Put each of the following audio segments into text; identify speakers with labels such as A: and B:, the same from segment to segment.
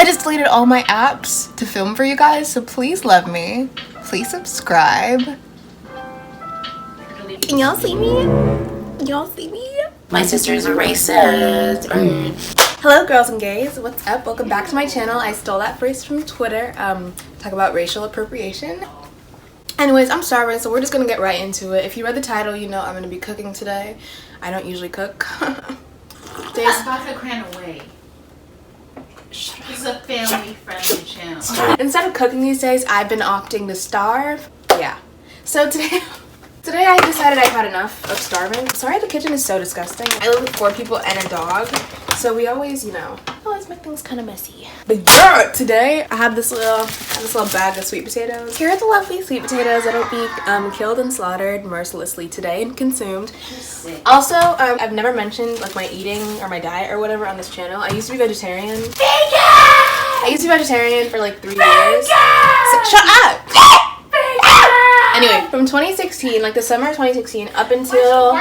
A: I just deleted all my apps to film for you guys, so please love me. Please subscribe. Can y'all see me? Y'all see me? My sister's a racist. Hello girls and gays, what's up? Welcome back to my channel. I stole that phrase from Twitter. Talk about racial appropriation. Anyways, I'm starving, so we're just gonna get right into it. If you read the title, you know I'm gonna be cooking today. I don't usually cook.
B: Vodka ran away. This is a family-friendly channel.
A: Instead of cooking these days, I've been opting to starve. Yeah. So today I decided I've had enough of starving. Sorry, the kitchen is so disgusting. I live with 4 people and a dog, so we always, always make things kind of messy. But yeah, today I have this little bag of sweet potatoes. Here are the lovely sweet potatoes that'll be killed and slaughtered mercilessly today and consumed. Also, I've never mentioned like my eating or my diet or whatever on this channel. I used to be vegetarian. Vegan! I used to be vegetarian for like 3 years. So, shut up! Anyway, from 2016, like the summer of 2016, up until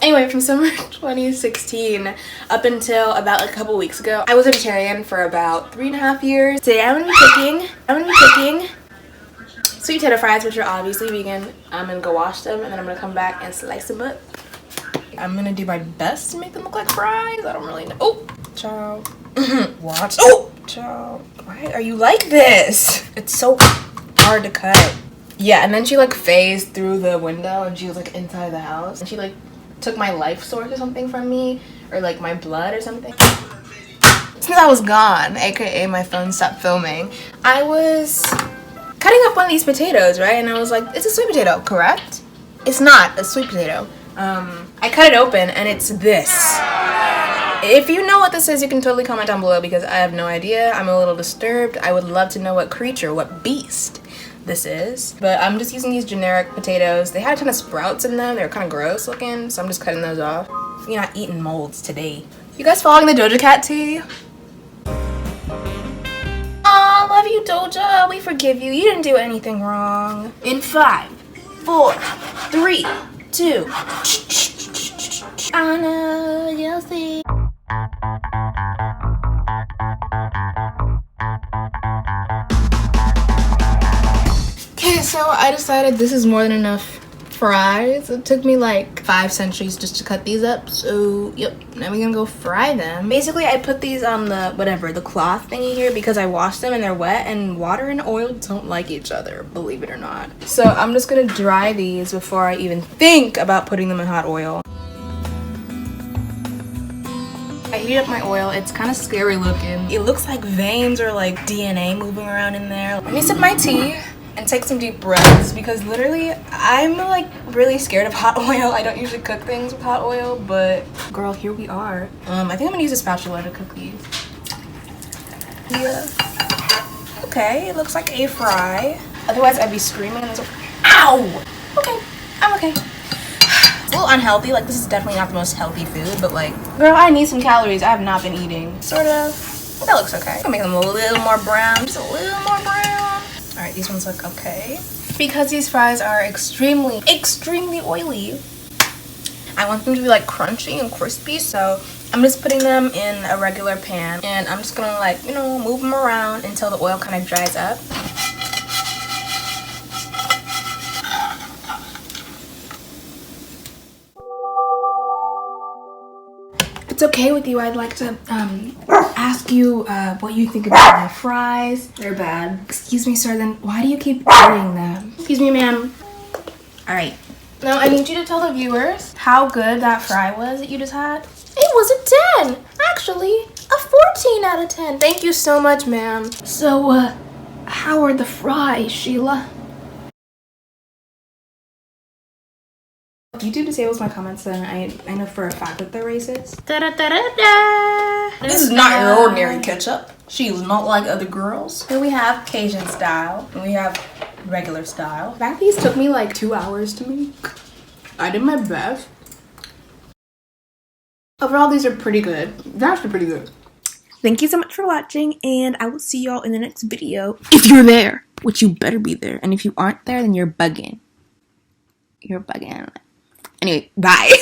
A: anyway, from summer 2016 up until about a couple weeks ago, I was vegetarian for about 3.5 years. Today I'm gonna be cooking sweet potato fries, which are obviously vegan. I'm gonna go wash them and then I'm gonna come back and slice them up. I'm gonna do my best to make them look like fries. I don't really know. Oh, ciao. Watch. Oh, ciao. Why are you like this? It's so hard to cut. Yeah, and then she like phased through the window and she was like inside the house. And she like took my life source or something from me, or like my blood or something. Since I was gone, aka my phone stopped filming, I was cutting up one of these potatoes, right? And I was like, it's a sweet potato, correct? It's not a sweet potato. I cut it open and it's this. If you know what this is, you can totally comment down below because I have no idea. I'm a little disturbed. I would love to know what creature, what beast this is. But I'm just using these generic potatoes. They had a ton of sprouts in them. They were kind of gross looking, so I'm just cutting those off. You're not eating molds today. You guys following the Doja Cat tea? Aw, love you, Doja. We forgive you. You didn't do anything wrong. In 5, 4, 3, 2. I know you'll see. Okay, so I decided this is more than enough fries. It took me like 5 centuries just to cut these up. So, yep, now we're gonna go fry them. Basically, I put these on the cloth thingy here because I washed them and they're wet, and water and oil don't like each other, believe it or not. So I'm just gonna dry these before I even think about putting them in hot oil. I heated up my oil. It's kind of scary looking. It looks like veins or like DNA moving around in there. Let me sip my tea and take some deep breaths because literally I'm like really scared of hot oil. I don't usually cook things with hot oil, but girl, here we are. I think I'm gonna use a spatula to cook these. Yeah. Okay, it looks like a fry. Otherwise I'd be screaming. Ow! Okay, I'm okay. It's a little unhealthy. Like, this is definitely not the most healthy food, but like, girl, I need some calories. I have not been eating. Sort of. That looks okay. I'm gonna make them a little more brown. Just a little more brown. All right, these ones look okay. Because these fries are extremely oily, I want them to be like crunchy and crispy, so I'm just putting them in a regular pan and I'm just gonna like, move them around until the oil kind of dries up. It's okay with you, I'd like to ask you what you think about my fries. They're bad. Excuse me, sir, then why do you keep eating them? Excuse me, ma'am. All right. Now I need you to tell the viewers how good that fry was that you just had. It was a 10. Actually, a 14 out of 10. Thank you so much, ma'am. So, how are the fries, Sheila? YouTube disables my comments, then I know for a fact that they're racist. This is not your ordinary ketchup. She is not like other girls. Here we have Cajun style, and we have regular style. In fact, these took me like 2 hours to make. I did my best. Overall, these are pretty good. They're actually pretty good. Thank you so much for watching, and I will see y'all in the next video. If you're there, which you better be there. And if you aren't there, then you're bugging. You're bugging. Anyway, bye.